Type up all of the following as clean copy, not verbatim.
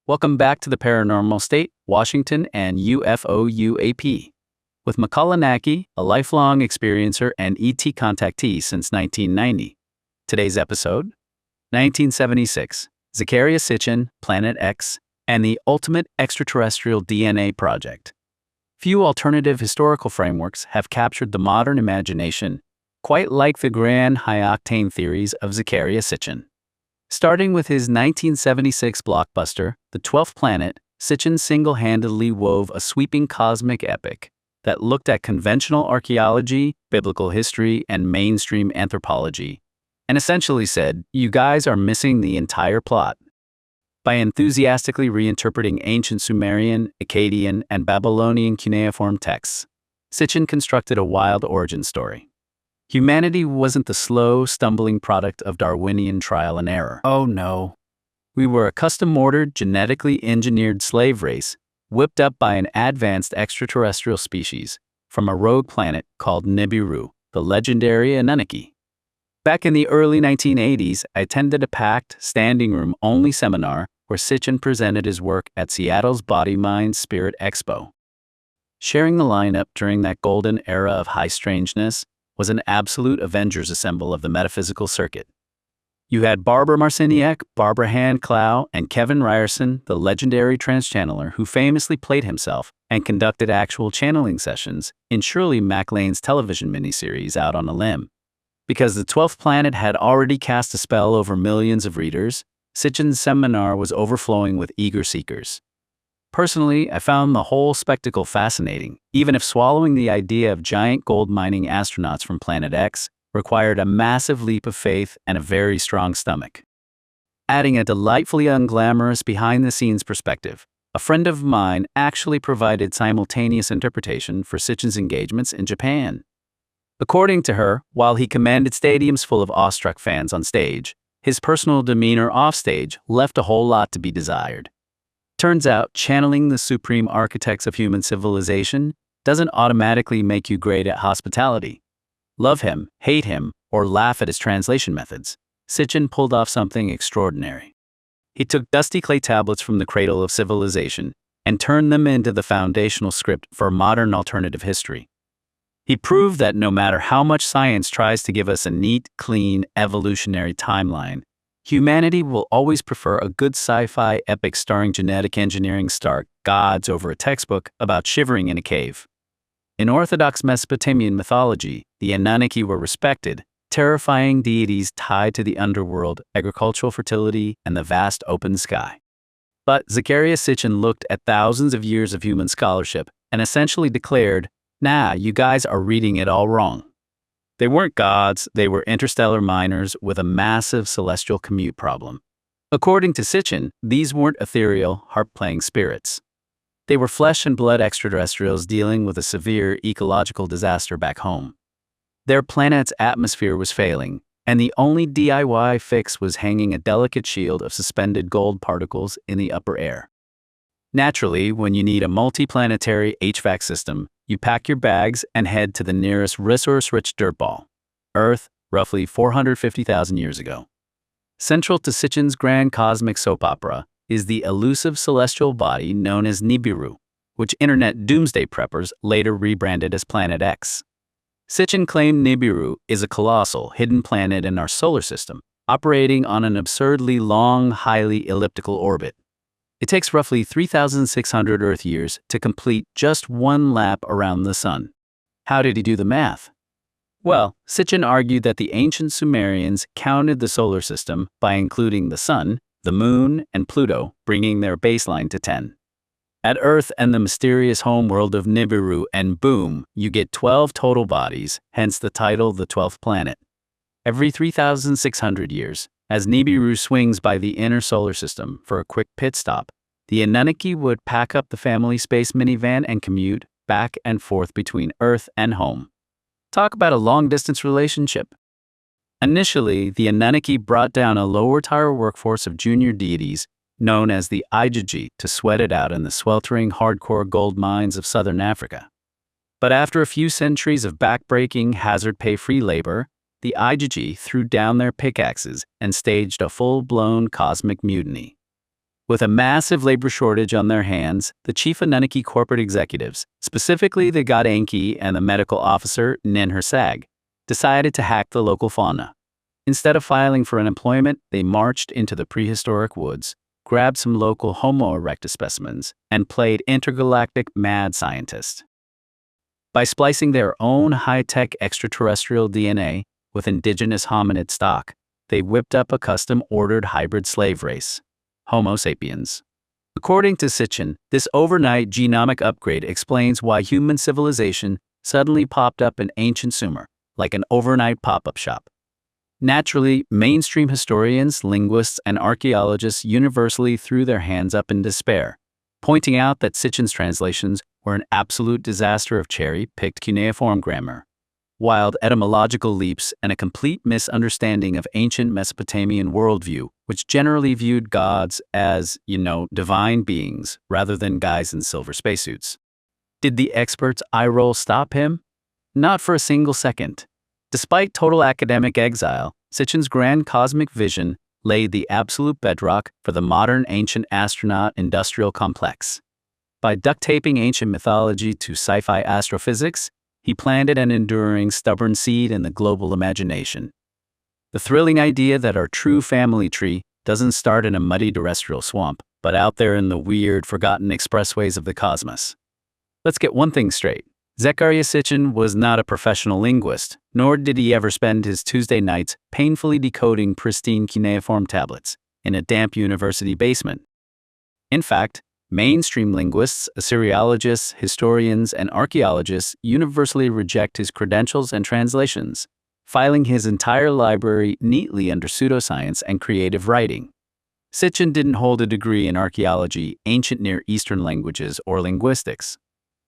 Welcome back to the Paranormal State, Washington, and UFO UAP. With Makāula Nakae, a lifelong experiencer and ET contactee since 1990. Today's episode, 1976, Zecharia Sitchin, Planet X, and the Ultimate Extraterrestrial DNA Project. Few alternative historical frameworks have captured the modern imagination, quite like the grand high-octane theories of Zecharia Sitchin. Starting with his 1976 blockbuster, The 12th Planet, Sitchin single-handedly wove a sweeping cosmic epic that looked at conventional archaeology, biblical history, and mainstream anthropology, and essentially said, "You guys are missing the entire plot." By enthusiastically reinterpreting ancient Sumerian, Akkadian, and Babylonian cuneiform texts, Sitchin constructed a wild origin story. Humanity wasn't the slow, stumbling product of Darwinian trial and error. Oh no. We were a custom-ordered, genetically engineered slave race, whipped up by an advanced extraterrestrial species from a rogue planet called Nibiru, the legendary Anunnaki. Back in the early 1980s, I attended a packed, standing-room-only seminar where Sitchin presented his work at Seattle's Body Mind Spirit Expo. Sharing the lineup during that golden era of high strangeness was an absolute Avengers assemble of the metaphysical circuit. You had Barbara Marciniak, Barbara Hand-Clow, and Kevin Ryerson, the legendary trans-channeler who famously played himself and conducted actual channeling sessions in Shirley MacLaine's television miniseries Out on a Limb. Because the 12th Planet had already cast a spell over millions of readers, Sitchin's seminar was overflowing with eager seekers. Personally, I found the whole spectacle fascinating, even if swallowing the idea of giant gold mining astronauts from Planet X required a massive leap of faith and a very strong stomach. Adding a delightfully unglamorous behind-the-scenes perspective, a friend of mine actually provided simultaneous interpretation for Sitchin's engagements in Japan. According to her, while he commanded stadiums full of awestruck fans on stage, his personal demeanor offstage left a whole lot to be desired. Turns out, channeling the supreme architects of human civilization doesn't automatically make you great at hospitality. Love him, hate him, or laugh at his translation methods, Sitchin pulled off something extraordinary. He took dusty clay tablets from the cradle of civilization and turned them into the foundational script for modern alternative history. He proved that no matter how much science tries to give us a neat, clean, evolutionary timeline, humanity will always prefer a good sci-fi epic starring genetic engineering star gods over a textbook about shivering in a cave. In Orthodox Mesopotamian mythology, the Anunnaki were respected, terrifying deities tied to the underworld, agricultural fertility, and the vast open sky. But Zecharia Sitchin looked at thousands of years of human scholarship and essentially declared, "Nah, you guys are reading it all wrong." They weren't gods, they were interstellar miners with a massive celestial commute problem. According to Sitchin, these weren't ethereal, harp-playing spirits. They were flesh and blood extraterrestrials dealing with a severe ecological disaster back home. Their planet's atmosphere was failing, and the only DIY fix was hanging a delicate shield of suspended gold particles in the upper air. Naturally, when you need a multi-planetary HVAC system, you pack your bags and head to the nearest resource-rich dirtball, Earth, roughly 450,000 years ago. Central to Sitchin's grand cosmic soap opera is the elusive celestial body known as Nibiru, which internet doomsday preppers later rebranded as Planet X. Sitchin claimed Nibiru is a colossal, hidden planet in our solar system, operating on an absurdly long, highly elliptical orbit. It takes roughly 3,600 Earth years to complete just one lap around the Sun. How did he do the math? Well, Sitchin argued that the ancient Sumerians counted the solar system by including the Sun, the Moon, and Pluto, bringing their baseline to 10. Add Earth and the mysterious homeworld of Nibiru, and boom, you get 12 total bodies, hence the title The 12th Planet. Every 3,600 years, as Nibiru swings by the inner solar system for a quick pit stop, the Anunnaki would pack up the family space minivan and commute back and forth between Earth and home. Talk about a long-distance relationship. Initially, the Anunnaki brought down a lower-tier workforce of junior deities known as the Ijiji to sweat it out in the sweltering, hardcore gold mines of southern Africa. But after a few centuries of backbreaking, hazard-pay-free labor, the Ijiji threw down their pickaxes and staged a full-blown cosmic mutiny. With a massive labor shortage on their hands, the chief Anunnaki corporate executives, specifically the God Enki and the medical officer Nin Hersag, decided to hack the local fauna. Instead of filing for unemployment, they marched into the prehistoric woods, grabbed some local Homo erectus specimens, and played intergalactic mad scientist. By splicing their own high-tech extraterrestrial DNA with indigenous hominid stock, they whipped up a custom-ordered hybrid slave race, Homo sapiens. According to Sitchin, this overnight genomic upgrade explains why human civilization suddenly popped up in ancient Sumer, like an overnight pop-up shop. Naturally, mainstream historians, linguists, and archaeologists universally threw their hands up in despair, pointing out that Sitchin's translations were an absolute disaster of cherry-picked cuneiform grammar, wild etymological leaps, and a complete misunderstanding of ancient Mesopotamian worldview, which generally viewed gods as, divine beings rather than guys in silver spacesuits. Did the experts' eye roll stop him? Not for a single second. Despite total academic exile, Sitchin's grand cosmic vision laid the absolute bedrock for the modern ancient astronaut-industrial complex. By duct-taping ancient mythology to sci-fi astrophysics, he planted an enduring, stubborn seed in the global imagination. The thrilling idea that our true family tree doesn't start in a muddy terrestrial swamp, but out there in the weird, forgotten expressways of the cosmos. Let's get one thing straight. Zecharia Sitchin was not a professional linguist, nor did he ever spend his Tuesday nights painfully decoding pristine cuneiform tablets in a damp university basement. In fact, mainstream linguists, Assyriologists, historians, and archaeologists universally reject his credentials and translations, filing his entire library neatly under pseudoscience and creative writing. Sitchin didn't hold a degree in archaeology, ancient Near Eastern languages, or linguistics.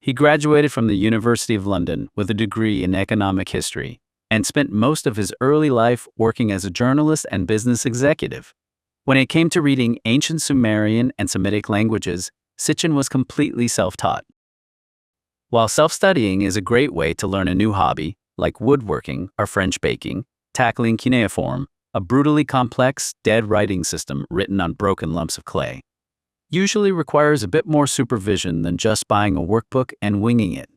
He graduated from the University of London with a degree in economic history and spent most of his early life working as a journalist and business executive. When it came to reading ancient Sumerian and Semitic languages, Sitchin was completely self-taught. While self-studying is a great way to learn a new hobby, like woodworking or French baking, tackling cuneiform, a brutally complex, dead writing system written on broken lumps of clay, usually requires a bit more supervision than just buying a workbook and winging it.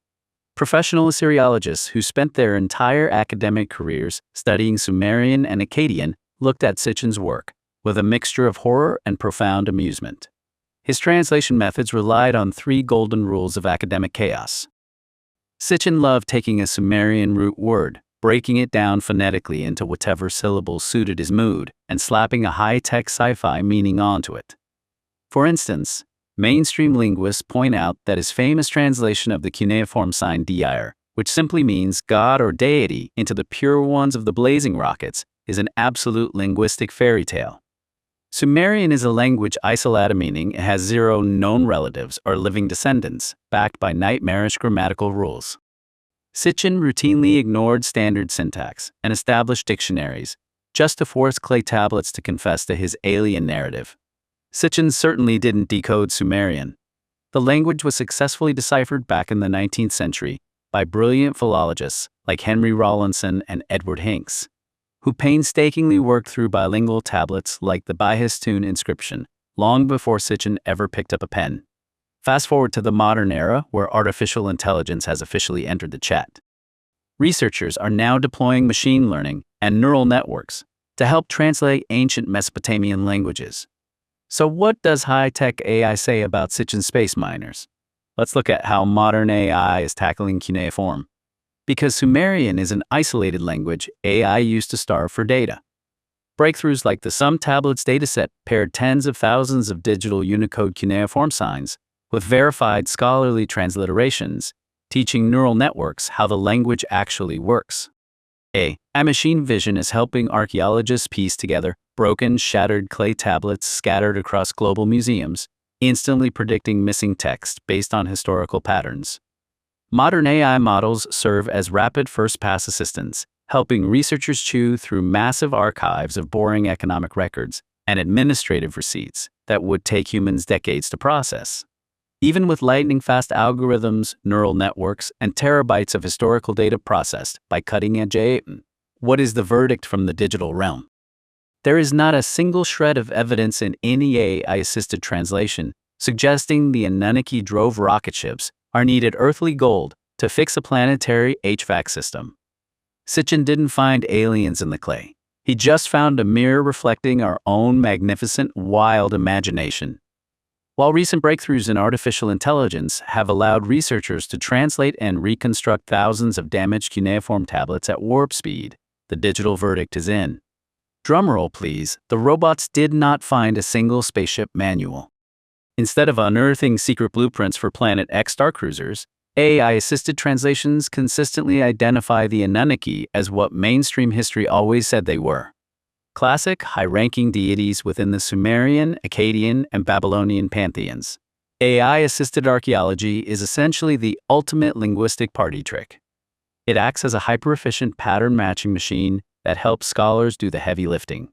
Professional Assyriologists who spent their entire academic careers studying Sumerian and Akkadian looked at Sitchin's work with a mixture of horror and profound amusement. His translation methods relied on 3 golden rules of academic chaos. Sitchin loved taking a Sumerian root word, breaking it down phonetically into whatever syllables suited his mood, and slapping a high-tech sci-fi meaning onto it. For instance, mainstream linguists point out that his famous translation of the cuneiform sign Dir, which simply means God or deity, into the pure ones of the blazing rockets, is an absolute linguistic fairy tale. Sumerian is a language isolated, meaning it has 0 known relatives or living descendants, backed by nightmarish grammatical rules. Sitchin routinely ignored standard syntax and established dictionaries, just to force clay tablets to confess to his alien narrative. Sitchin certainly didn't decode Sumerian. The language was successfully deciphered back in the 19th century by brilliant philologists like Henry Rawlinson and Edward Hincks, who painstakingly worked through bilingual tablets like the Behistun inscription long before Sitchin ever picked up a pen. Fast forward to the modern era, where artificial intelligence has officially entered the chat. Researchers are now deploying machine learning and neural networks to help translate ancient Mesopotamian languages. So what does high-tech AI say about Sitchin space miners? Let's look at how modern AI is tackling cuneiform. Because Sumerian is an isolated language, AI used to starve for data. Breakthroughs like the Sum Tablets dataset paired tens of thousands of digital Unicode cuneiform signs with verified scholarly transliterations, teaching neural networks how the language actually works. AI machine vision is helping archaeologists piece together broken, shattered clay tablets scattered across global museums, instantly predicting missing text based on historical patterns. Modern AI models serve as rapid first-pass assistants, helping researchers chew through massive archives of boring economic records and administrative receipts that would take humans decades to process. Even with lightning-fast algorithms, neural networks, and terabytes of historical data processed by cutting-edge AI, what is the verdict from the digital realm? There is not a single shred of evidence in any AI-assisted translation suggesting the Anunnaki drove rocket ships or needed earthly gold to fix a planetary HVAC system. Sitchin didn't find aliens in the clay. He just found a mirror reflecting our own magnificent, wild imagination. While recent breakthroughs in artificial intelligence have allowed researchers to translate and reconstruct thousands of damaged cuneiform tablets at warp speed, the digital verdict is in. Drumroll please, the robots did not find a single spaceship manual. Instead of unearthing secret blueprints for Planet X starcruisers, AI-assisted translations consistently identify the Anunnaki as what mainstream history always said they were. Classic, high-ranking deities within the Sumerian, Akkadian, and Babylonian pantheons. AI-assisted archaeology is essentially the ultimate linguistic party trick. It acts as a hyper-efficient pattern-matching machine that helps scholars do the heavy lifting.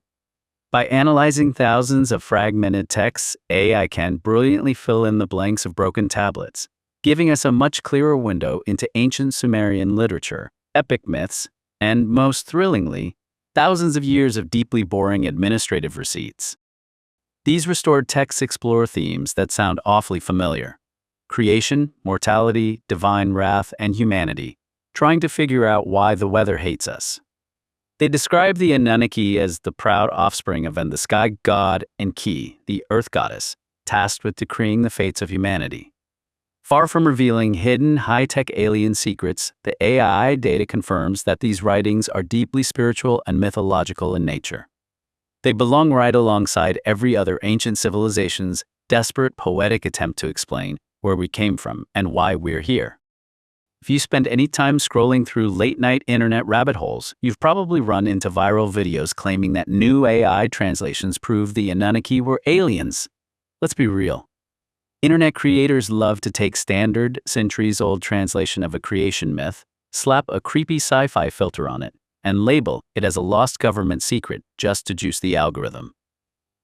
By analyzing thousands of fragmented texts, AI can brilliantly fill in the blanks of broken tablets, giving us a much clearer window into ancient Sumerian literature, epic myths, and, most thrillingly, thousands of years of deeply boring administrative receipts. These restored texts explore themes that sound awfully familiar: creation, mortality, divine wrath, and humanity, trying to figure out why the weather hates us. They describe the Anunnaki as the proud offspring of the sky god and Ki, the earth goddess, tasked with decreeing the fates of humanity. Far from revealing hidden high-tech alien secrets, the AI data confirms that these writings are deeply spiritual and mythological in nature. They belong right alongside every other ancient civilization's desperate poetic attempt to explain where we came from and why we're here. If you spend any time scrolling through late-night internet rabbit holes, you've probably run into viral videos claiming that new AI translations prove the Anunnaki were aliens. Let's be real. Internet creators love to take standard, centuries-old translation of a creation myth, slap a creepy sci-fi filter on it, and label it as a lost government secret just to juice the algorithm.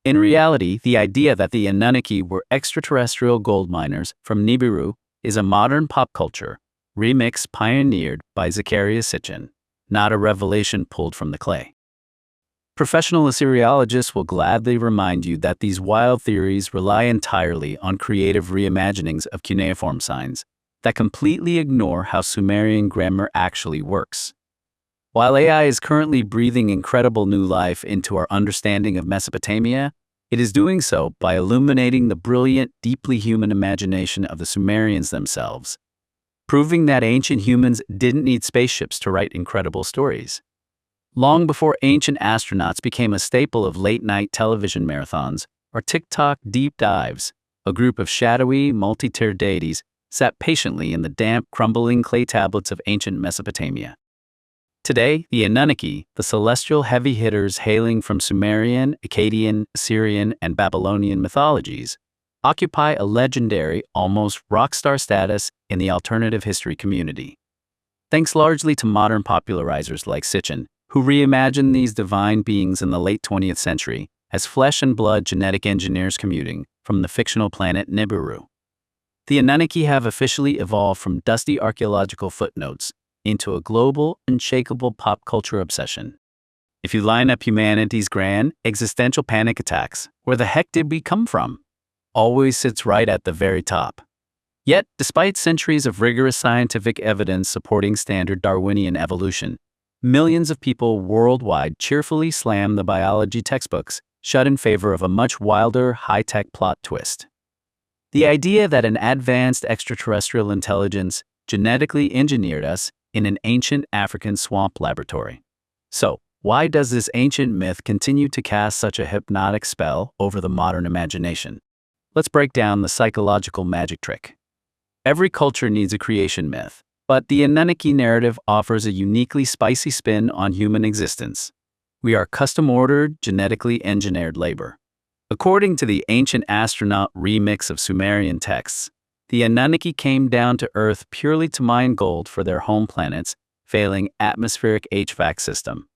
In reality, the idea that the Anunnaki were extraterrestrial gold miners from Nibiru is a modern pop culture remix pioneered by Zecharia Sitchin, not a revelation pulled from the clay. Professional Assyriologists will gladly remind you that these wild theories rely entirely on creative reimaginings of cuneiform signs that completely ignore how Sumerian grammar actually works. While AI is currently breathing incredible new life into our understanding of Mesopotamia, it is doing so by illuminating the brilliant, deeply human imagination of the Sumerians themselves, proving that ancient humans didn't need spaceships to write incredible stories. Long before ancient astronauts became a staple of late-night television marathons or TikTok deep dives, a group of shadowy, multi-tiered deities sat patiently in the damp, crumbling clay tablets of ancient Mesopotamia. Today, the Anunnaki, the celestial heavy hitters hailing from Sumerian, Akkadian, Assyrian, and Babylonian mythologies, occupy a legendary, almost rock star status in the alternative history community. Thanks largely to modern popularizers like Sitchin, who reimagined these divine beings in the late 20th century as flesh and blood genetic engineers commuting from the fictional planet Nibiru. The Anunnaki have officially evolved from dusty archaeological footnotes into a global, unshakable pop culture obsession. If you line up humanity's grand, existential panic attacks, where the heck did we come from? Always sits right at the very top. Yet, despite centuries of rigorous scientific evidence supporting standard Darwinian evolution, millions of people worldwide cheerfully slam the biology textbooks shut in favor of a much wilder, high-tech plot twist. The idea that an advanced extraterrestrial intelligence genetically engineered us in an ancient African swamp laboratory. So, why does this ancient myth continue to cast such a hypnotic spell over the modern imagination? Let's break down the psychological magic trick. Every culture needs a creation myth, but the Anunnaki narrative offers a uniquely spicy spin on human existence. We are custom-ordered, genetically engineered labor. According to the ancient astronaut remix of Sumerian texts, the Anunnaki came down to Earth purely to mine gold for their home planet's failing atmospheric HVAC system.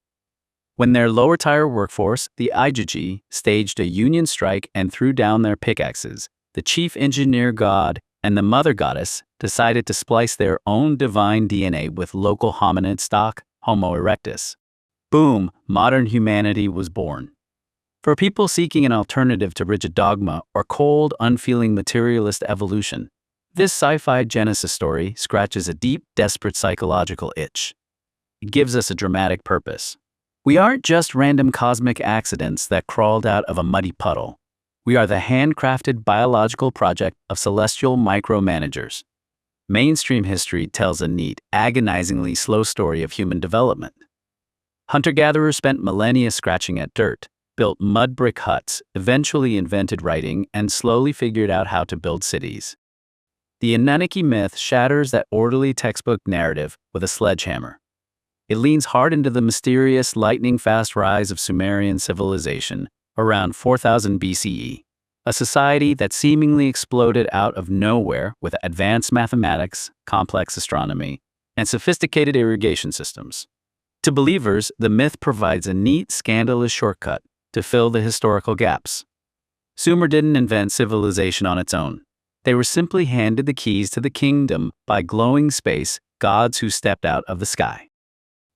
When their lower-tier workforce, the Ijiji, staged a union strike and threw down their pickaxes, the chief engineer god and the mother goddess decided to splice their own divine DNA with local hominid stock, Homo erectus. Boom, modern humanity was born. For people seeking an alternative to rigid dogma or cold, unfeeling materialist evolution, this sci-fi Genesis story scratches a deep, desperate psychological itch. It gives us a dramatic purpose. We aren't just random cosmic accidents that crawled out of a muddy puddle. We are the handcrafted biological project of celestial micromanagers. Mainstream history tells a neat, agonizingly slow story of human development. Hunter-gatherers spent millennia scratching at dirt, built mud brick huts, eventually invented writing, and slowly figured out how to build cities. The Anunnaki myth shatters that orderly textbook narrative with a sledgehammer. It leans hard into the mysterious, lightning-fast rise of Sumerian civilization around 4000 BCE, a society that seemingly exploded out of nowhere with advanced mathematics, complex astronomy, and sophisticated irrigation systems. To believers, the myth provides a neat, scandalous shortcut to fill the historical gaps. Sumer didn't invent civilization on its own. They were simply handed the keys to the kingdom by glowing space gods who stepped out of the sky.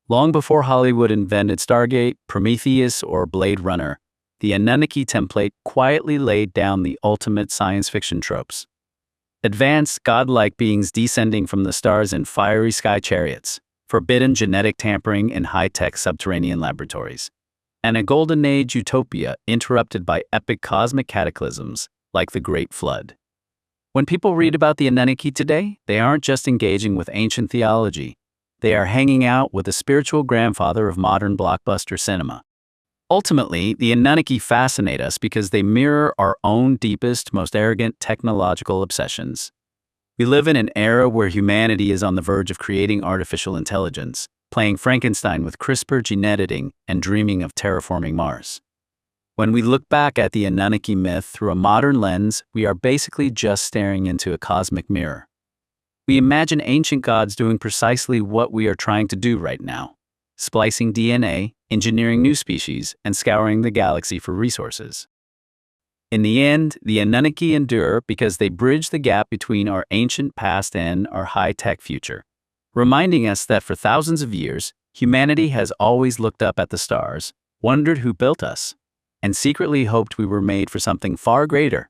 Long before Hollywood invented Stargate, Prometheus, or Blade Runner, the Anunnaki template quietly laid down the ultimate science fiction tropes. Advanced, godlike beings descending from the stars in fiery sky chariots, forbidden genetic tampering in high-tech subterranean laboratories, and a golden age utopia interrupted by epic cosmic cataclysms like the Great Flood. When people read about the Anunnaki today, they aren't just engaging with ancient theology. They are hanging out with the spiritual grandfather of modern blockbuster cinema. Ultimately, the Anunnaki fascinate us because they mirror our own deepest, most arrogant technological obsessions. We live in an era where humanity is on the verge of creating artificial intelligence, playing Frankenstein with CRISPR gene editing, and dreaming of terraforming Mars. When we look back at the Anunnaki myth through a modern lens, we are basically just staring into a cosmic mirror. We imagine ancient gods doing precisely what we are trying to do right now: splicing DNA, engineering new species, and scouring the galaxy for resources. In the end, the Anunnaki endure because they bridge the gap between our ancient past and our high-tech future, reminding us that for thousands of years, humanity has always looked up at the stars, wondered who built us, and secretly hoped we were made for something far greater.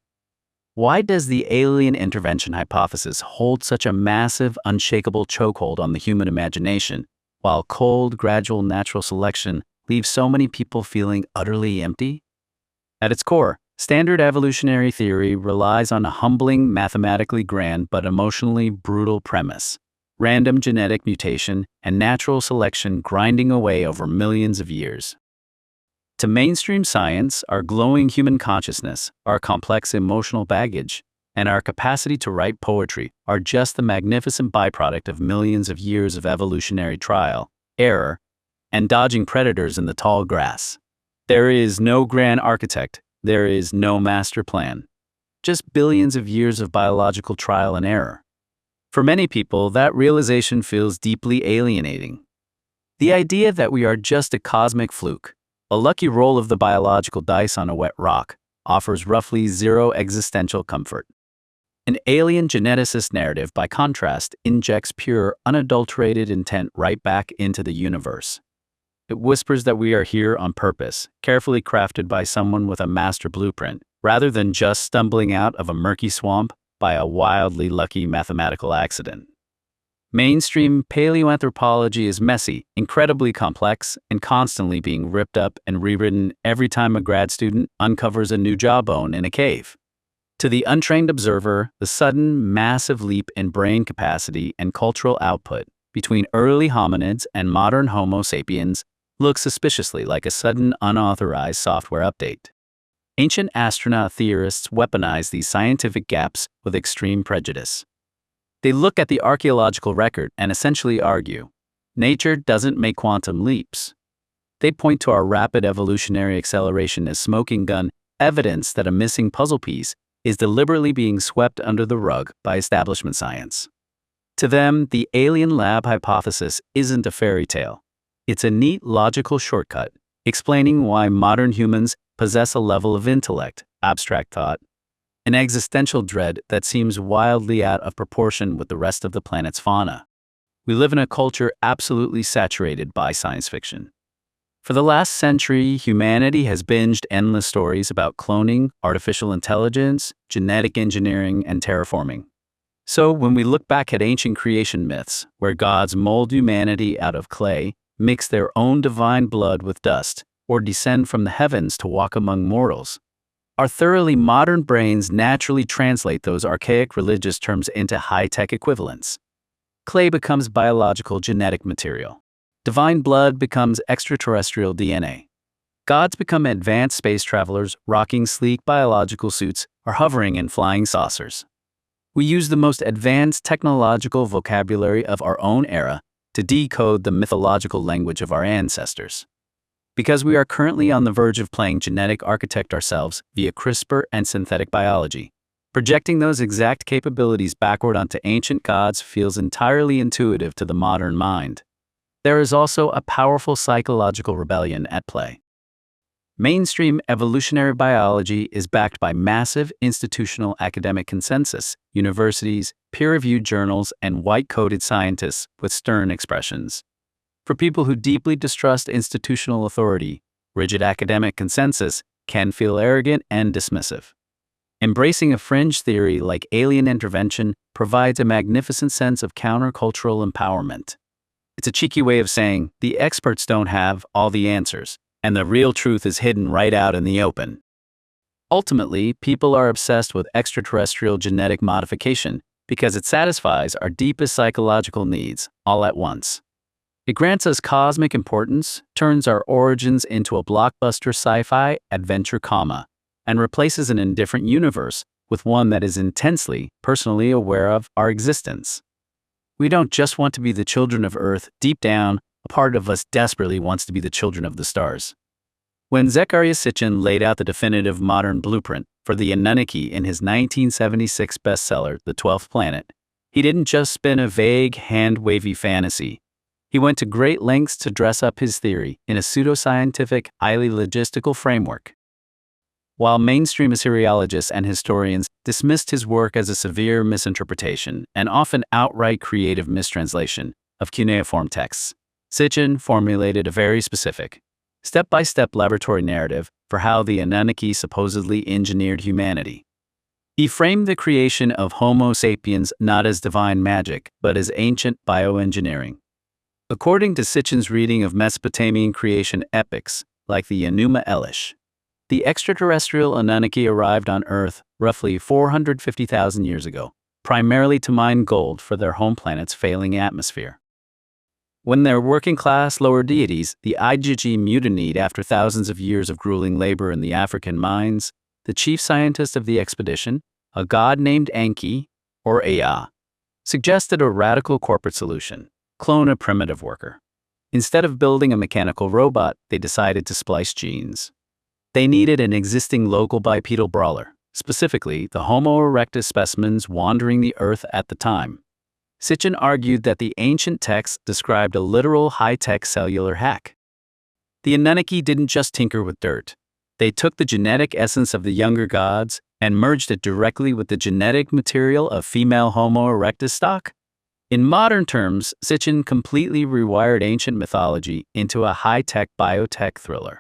Why does the alien intervention hypothesis hold such a massive, unshakable chokehold on the human imagination, while cold, gradual natural selection leaves so many people feeling utterly empty? At its core, standard evolutionary theory relies on a humbling, mathematically grand but emotionally brutal premise: random genetic mutation and natural selection grinding away over millions of years. To mainstream science, our glowing human consciousness, our complex emotional baggage, and our capacity to write poetry are just the magnificent byproduct of millions of years of evolutionary trial, error, and dodging predators in the tall grass. There is no grand architect, there is no master plan. Just billions of years of biological trial and error. For many people, that realization feels deeply alienating. The idea that we are just a cosmic fluke, a lucky roll of the biological dice on a wet rock, offers roughly zero existential comfort. An alien geneticist narrative, by contrast, injects pure, unadulterated intent right back into the universe. It whispers that we are here on purpose, carefully crafted by someone with a master blueprint, rather than just stumbling out of a murky swamp by a wildly lucky mathematical accident. Mainstream paleoanthropology is messy, incredibly complex, and constantly being ripped up and rewritten every time a grad student uncovers a new jawbone in a cave. To the untrained observer, the sudden, massive leap in brain capacity and cultural output between early hominids and modern Homo sapiens looks suspiciously like a sudden, unauthorized software update. Ancient astronaut theorists weaponize these scientific gaps with extreme prejudice. They look at the archaeological record and essentially argue, nature doesn't make quantum leaps. They point to our rapid evolutionary acceleration as smoking gun evidence that a missing puzzle piece is deliberately being swept under the rug by establishment science. To them, the alien lab hypothesis isn't a fairy tale. It's a neat logical shortcut, explaining why modern humans possess a level of intellect, abstract thought, an existential dread that seems wildly out of proportion with the rest of the planet's fauna. We live in a culture absolutely saturated by science fiction. For the last century, humanity has binged endless stories about cloning, artificial intelligence, genetic engineering, and terraforming. So, when we look back at ancient creation myths, where gods mold humanity out of clay, mix their own divine blood with dust, or descend from the heavens to walk among mortals, our thoroughly modern brains naturally translate those archaic religious terms into high-tech equivalents. Clay becomes biological genetic material. Divine blood becomes extraterrestrial DNA. Gods become advanced space travelers, rocking sleek biological suits or hovering in flying saucers. We use the most advanced technological vocabulary of our own era to decode the mythological language of our ancestors. Because we are currently on the verge of playing genetic architect ourselves via CRISPR and synthetic biology, projecting those exact capabilities backward onto ancient gods feels entirely intuitive to the modern mind. There is also a powerful psychological rebellion at play. Mainstream evolutionary biology is backed by massive institutional academic consensus, universities, peer-reviewed journals, and white-coated scientists with stern expressions. For people who deeply distrust institutional authority, rigid academic consensus can feel arrogant and dismissive. Embracing a fringe theory like alien intervention provides a magnificent sense of countercultural empowerment. It's a cheeky way of saying, the experts don't have all the answers, and the real truth is hidden right out in the open. Ultimately, people are obsessed with extraterrestrial genetic modification because it satisfies our deepest psychological needs all at once. It grants us cosmic importance, turns our origins into a blockbuster sci-fi adventure comma, and replaces an indifferent universe with one that is intensely, personally aware of our existence. We don't just want to be the children of Earth. Deep down, a part of us desperately wants to be the children of the stars. When Zecharia Sitchin laid out the definitive modern blueprint for the Anunnaki in his 1976 bestseller, The 12th Planet, he didn't just spin a vague, hand-wavy fantasy. He went to great lengths to dress up his theory in a pseudoscientific, highly logistical framework. While mainstream Assyriologists and historians dismissed his work as a severe misinterpretation and often outright creative mistranslation of cuneiform texts, Sitchin formulated a very specific, step-by-step laboratory narrative for how the Anunnaki supposedly engineered humanity. He framed the creation of Homo sapiens not as divine magic, but as ancient bioengineering. According to Sitchin's reading of Mesopotamian creation epics, like the Enuma Elish, the extraterrestrial Anunnaki arrived on Earth roughly 450,000 years ago, primarily to mine gold for their home planet's failing atmosphere. When their working-class lower deities, the Igigi, mutinied after thousands of years of grueling labor in the African mines, the chief scientist of the expedition, a god named Enki, or Ea, suggested a radical corporate solution: clone a primitive worker. Instead of building a mechanical robot, they decided to splice genes. They needed an existing local bipedal brawler, specifically the Homo erectus specimens wandering the Earth at the time. Sitchin argued that the ancient texts described a literal high-tech cellular hack. The Anunnaki didn't just tinker with dirt. They took the genetic essence of the younger gods and merged it directly with the genetic material of female Homo erectus stock. In modern terms, Sitchin completely rewired ancient mythology into a high-tech biotech thriller.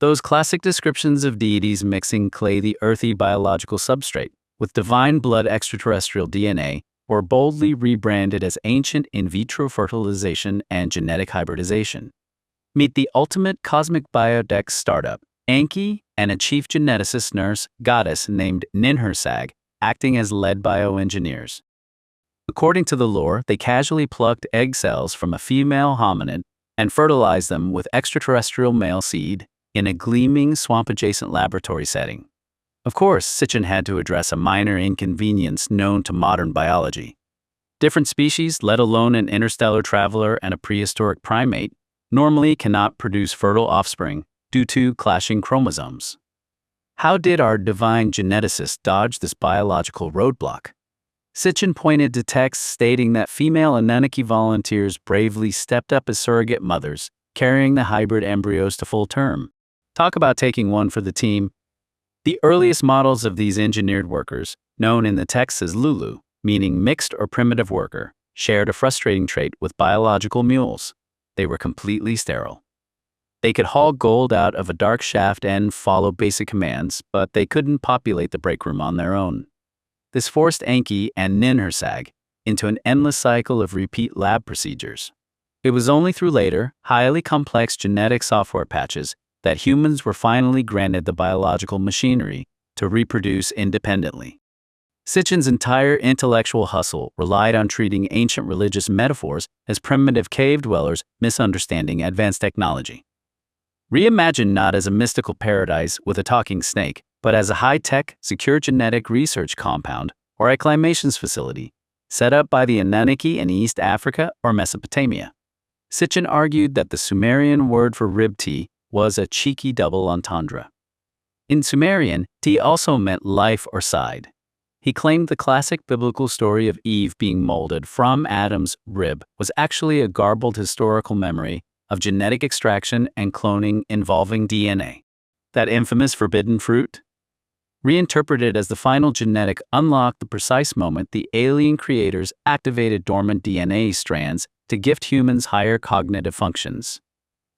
Those classic descriptions of deities mixing clay, the earthy biological substrate, with divine blood extraterrestrial DNA were boldly rebranded as ancient in vitro fertilization and genetic hybridization. Meet the ultimate cosmic biotech startup, Enki, and a chief geneticist nurse goddess named Ninhursag, acting as lead bioengineers. According to the lore, they casually plucked egg cells from a female hominid and fertilized them with extraterrestrial male seed in a gleaming swamp-adjacent laboratory setting. Of course, Sitchin had to address a minor inconvenience known to modern biology. Different species, let alone an interstellar traveler and a prehistoric primate, normally cannot produce fertile offspring due to clashing chromosomes. How did our divine geneticist dodge this biological roadblock? Sitchin pointed to texts stating that female Anunnaki volunteers bravely stepped up as surrogate mothers, carrying the hybrid embryos to full term. Talk about taking one for the team. The earliest models of these engineered workers, known in the text as Lulu, meaning mixed or primitive worker, shared a frustrating trait with biological mules. They were completely sterile. They could haul gold out of a dark shaft and follow basic commands, but they couldn't populate the break room on their own. This forced Enki and Ninhursag into an endless cycle of repeat lab procedures. It was only through later, highly complex genetic software patches that humans were finally granted the biological machinery to reproduce independently. Sitchin's entire intellectual hustle relied on treating ancient religious metaphors as primitive cave dwellers misunderstanding advanced technology. Reimagined not as a mystical paradise with a talking snake, but as a high-tech, secure genetic research compound or acclimations facility set up by the Anunnaki in East Africa or Mesopotamia. Sitchin argued that the Sumerian word for rib tea was a cheeky double entendre. In Sumerian, tea also meant life or side. He claimed the classic biblical story of Eve being molded from Adam's rib was actually a garbled historical memory of genetic extraction and cloning involving DNA. That infamous forbidden fruit? Reinterpreted as the final genetic unlock, the precise moment the alien creators activated dormant DNA strands to gift humans higher cognitive functions.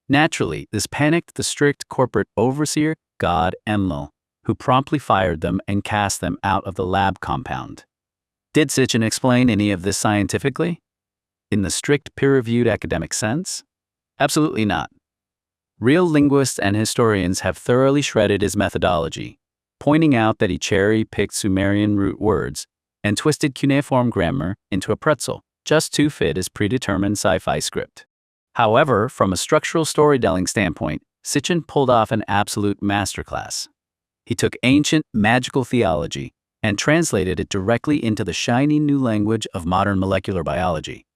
Naturally, this panicked the strict corporate overseer, God Enlil, who promptly fired them and cast them out of the lab compound. Did Sitchin explain any of this scientifically? In the strict peer-reviewed academic sense? Absolutely not. Real linguists and historians have thoroughly shredded his methodology, pointing out that he cherry-picked Sumerian root words and twisted cuneiform grammar into a pretzel, just to fit his predetermined sci-fi script. However, from a structural storytelling standpoint, Sitchin pulled off an absolute masterclass. He took ancient magical theology and translated it directly into the shiny new language of modern molecular biology.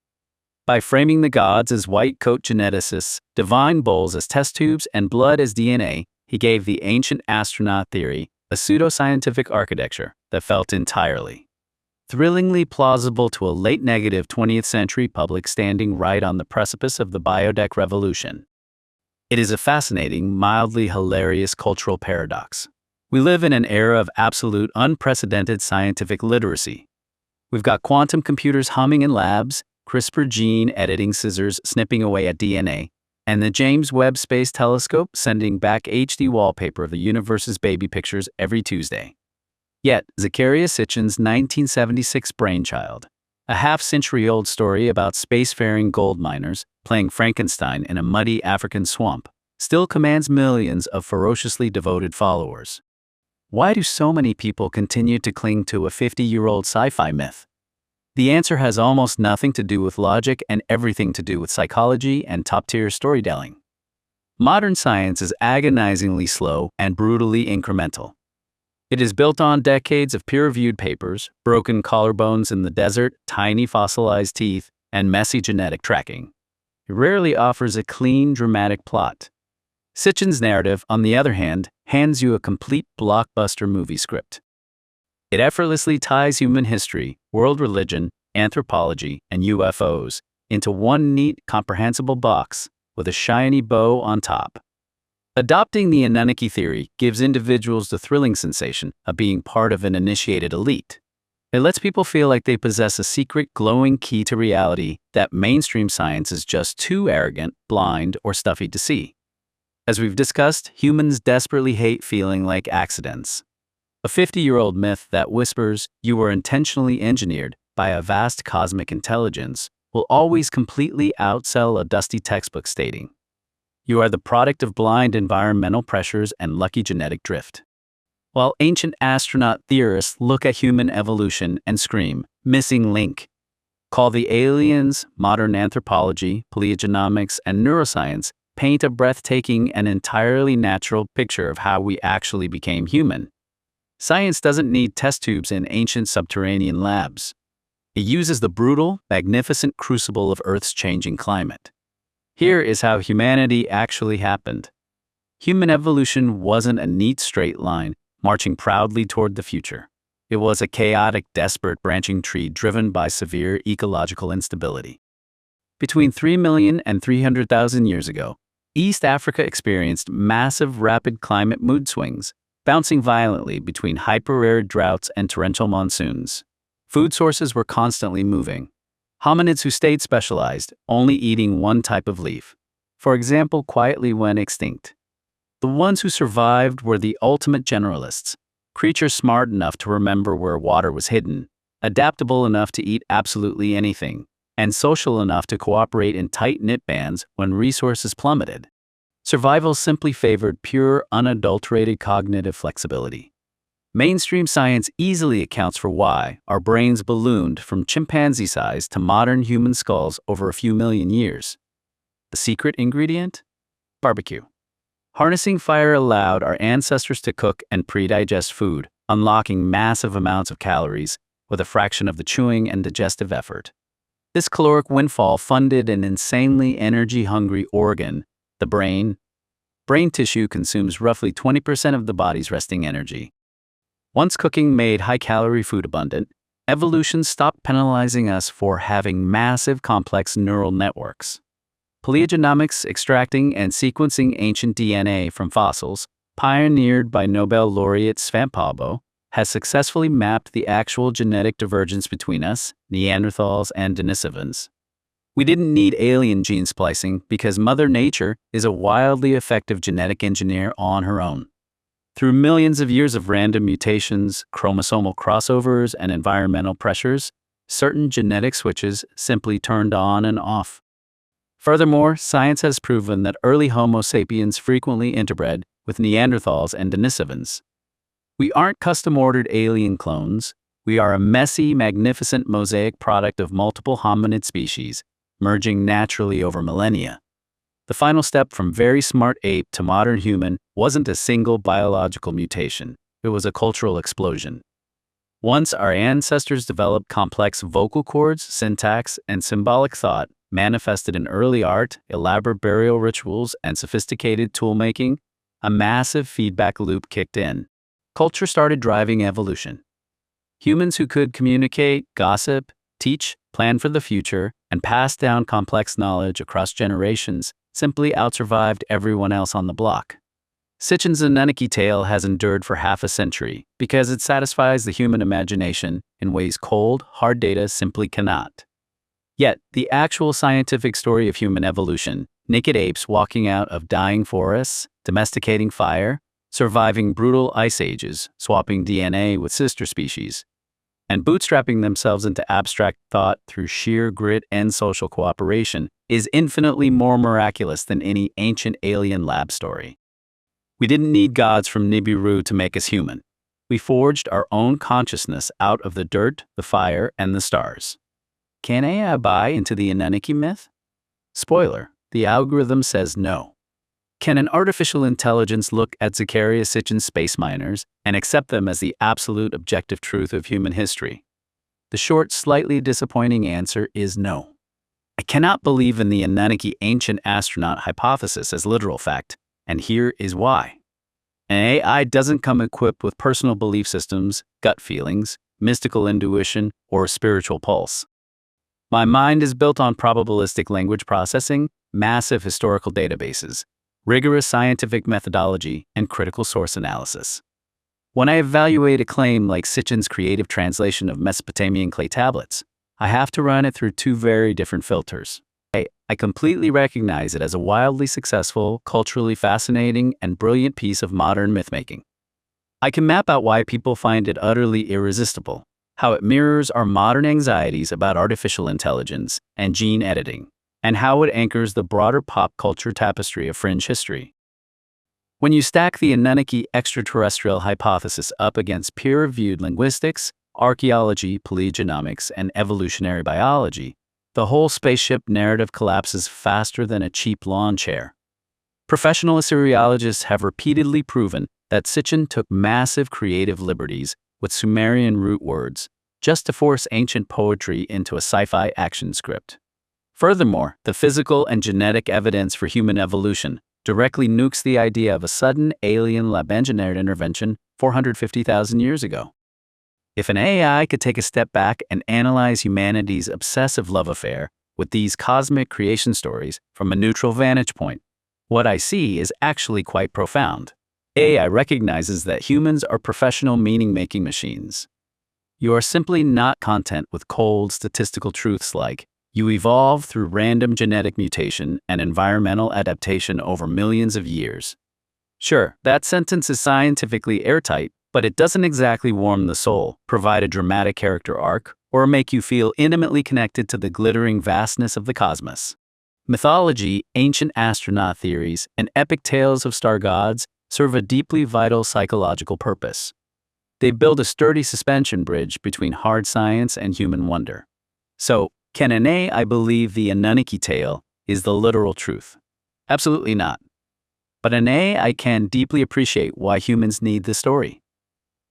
By framing the gods as white coat geneticists, divine bowls as test tubes, and blood as DNA, he gave the ancient astronaut theory a pseudoscientific architecture that felt entirely thrillingly plausible to a late negative 20th century public standing right on the precipice of the biotech revolution. It is a fascinating, mildly hilarious cultural paradox. We live in an era of absolute unprecedented scientific literacy. We've got quantum computers humming in labs, CRISPR gene editing scissors snipping away at DNA, and the James Webb Space Telescope sending back HD wallpaper of the universe's baby pictures every Tuesday. Yet, Zecharia Sitchin's 1976 brainchild, a half-century-old story about spacefaring gold miners playing Frankenstein in a muddy African swamp, still commands millions of ferociously devoted followers. Why do so many people continue to cling to a 50-year-old sci-fi myth? The answer has almost nothing to do with logic and everything to do with psychology and top-tier storytelling. Modern science is agonizingly slow and brutally incremental. It is built on decades of peer-reviewed papers, broken collarbones in the desert, tiny fossilized teeth, and messy genetic tracking. It rarely offers a clean, dramatic plot. Sitchin's narrative, on the other hand, hands you a complete blockbuster movie script. It effortlessly ties human history, world religion, anthropology, and UFOs into one neat, comprehensible box with a shiny bow on top. Adopting the Anunnaki theory gives individuals the thrilling sensation of being part of an initiated elite. It lets people feel like they possess a secret, glowing key to reality that mainstream science is just too arrogant, blind, or stuffy to see. As we've discussed, humans desperately hate feeling like accidents. A 50-year-old myth that whispers you were intentionally engineered by a vast cosmic intelligence will always completely outsell a dusty textbook stating, you are the product of blind environmental pressures and lucky genetic drift. While ancient astronaut theorists look at human evolution and scream, missing link. Call the aliens, modern anthropology, paleogenomics, and neuroscience paint a breathtaking and entirely natural picture of how we actually became human. Science doesn't need test tubes in ancient subterranean labs. It uses the brutal, magnificent crucible of Earth's changing climate. Here is how humanity actually happened. Human evolution wasn't a neat straight line, marching proudly toward the future. It was a chaotic, desperate branching tree driven by severe ecological instability. Between 3 million and 300,000 years ago, East Africa experienced massive, rapid climate mood swings, bouncing violently between hyper-arid droughts and torrential monsoons. Food sources were constantly moving. Hominids who stayed specialized, only eating one type of leaf. for example, quietly went extinct. The ones who survived were the ultimate generalists, creatures smart enough to remember where water was hidden, adaptable enough to eat absolutely anything, and social enough to cooperate in tight-knit bands when resources plummeted. Survival simply favored pure, unadulterated cognitive flexibility. Mainstream science easily accounts for why our brains ballooned from chimpanzee size to modern human skulls over a few million years. The secret ingredient? Barbecue. Harnessing fire allowed our ancestors to cook and pre-digest food, unlocking massive amounts of calories with a fraction of the chewing and digestive effort. This caloric windfall funded an insanely energy-hungry organ, the brain. Brain tissue consumes roughly 20% of the body's resting energy. Once cooking made high-calorie food abundant, evolution stopped penalizing us for having massive complex neural networks. Paleogenomics, extracting and sequencing ancient DNA from fossils, pioneered by Nobel laureate Svante Pääbo, has successfully mapped the actual genetic divergence between us, Neanderthals and Denisovans. We didn't need alien gene splicing because Mother Nature is a wildly effective genetic engineer on her own. Through millions of years of random mutations, chromosomal crossovers, and environmental pressures, certain genetic switches simply turned on and off. Furthermore, science has proven that early Homo sapiens frequently interbred with Neanderthals and Denisovans. We aren't custom-ordered alien clones. We are a messy, magnificent mosaic product of multiple hominid species, merging naturally over millennia. The final step from very smart ape to modern human wasn't a single biological mutation. It was a cultural explosion. Once our ancestors developed complex vocal cords, syntax, and symbolic thought, manifested in early art, elaborate burial rituals, and sophisticated tool-making, a massive feedback loop kicked in. Culture started driving evolution. Humans who could communicate, gossip, teach, plan for the future, and pass down complex knowledge across generations simply outsurvived everyone else on the block. Sitchin's Anunnaki tale has endured for half a century because it satisfies the human imagination in ways cold, hard data simply cannot. Yet, the actual scientific story of human evolution, naked apes walking out of dying forests, domesticating fire, surviving brutal ice ages, swapping DNA with sister species, and bootstrapping themselves into abstract thought through sheer grit and social cooperation, is infinitely more miraculous than any ancient alien lab story. We didn't need gods from Nibiru to make us human. We forged our own consciousness out of the dirt, the fire, and the stars. Can AI buy into the Anunnaki myth? Spoiler, the algorithm says no. Can an artificial intelligence look at Zecharia Sitchin space miners and accept them as the absolute objective truth of human history? The short, slightly disappointing answer is no. I cannot believe in the Anunnaki ancient astronaut hypothesis as literal fact, and here is why. An AI doesn't come equipped with personal belief systems, gut feelings, mystical intuition, or a spiritual pulse. My mind is built on probabilistic language processing, massive historical databases, rigorous scientific methodology, and critical source analysis. When I evaluate a claim like Sitchin's creative translation of Mesopotamian clay tablets, I have to run it through two very different filters. I completely recognize it as a wildly successful, culturally fascinating, and brilliant piece of modern mythmaking. I can map out why people find it utterly irresistible, how it mirrors our modern anxieties about artificial intelligence and gene editing, and how it anchors the broader pop culture tapestry of fringe history. When you stack the Anunnaki extraterrestrial hypothesis up against peer-reviewed linguistics, archaeology, paleogenomics, and evolutionary biology, the whole spaceship narrative collapses faster than a cheap lawn chair. Professional Assyriologists have repeatedly proven that Sitchin took massive creative liberties with Sumerian root words just to force ancient poetry into a sci-fi action script. Furthermore, the physical and genetic evidence for human evolution directly nukes the idea of a sudden alien lab-engineered intervention 450,000 years ago. If an AI could take a step back and analyze humanity's obsessive love affair with these cosmic creation stories from a neutral vantage point, what I see is actually quite profound. AI recognizes that humans are professional meaning-making machines. You are simply not content with cold statistical truths like, You evolve through random genetic mutation and environmental adaptation over millions of years. Sure, that sentence is scientifically airtight, but it doesn't exactly warm the soul, provide a dramatic character arc, or make you feel intimately connected to the glittering vastness of the cosmos. Mythology, ancient astronaut theories, and epic tales of star gods serve a deeply vital psychological purpose. They build a sturdy suspension bridge between hard science and human wonder. So, can I believe the Anunnaki tale is the literal truth? Absolutely not. But I can deeply appreciate why humans need this story.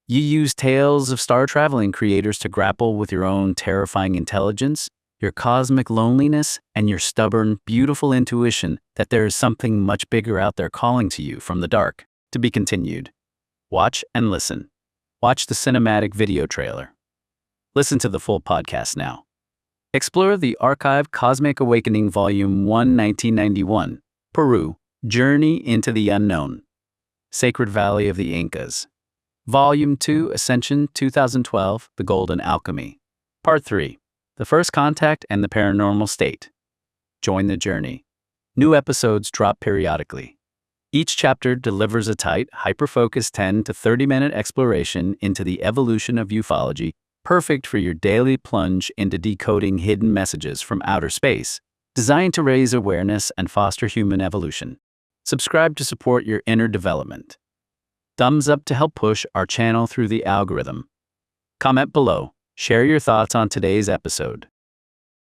You use tales of star-traveling creators to grapple with your own terrifying intelligence, your cosmic loneliness, and your stubborn, beautiful intuition that there is something much bigger out there calling to you from the dark. To be continued. Watch and listen. Watch the cinematic video trailer. Listen to the full podcast now. Explore the archive Cosmic Awakening Volume 1, 1991, Peru, Journey into the Unknown. Sacred Valley of the Incas. Volume 2, Ascension 2012, The Golden Alchemy. Part 3, The First Contact and the Paranormal State. Join the journey. New episodes drop periodically. Each chapter delivers a tight, hyper-focused 10 to 30-minute exploration into the evolution of ufology, perfect for your daily plunge into decoding hidden messages from outer space, designed to raise awareness and foster human evolution. Subscribe to support your inner development. Thumbs up to help push our channel through the algorithm. Comment below. Share your thoughts on today's episode.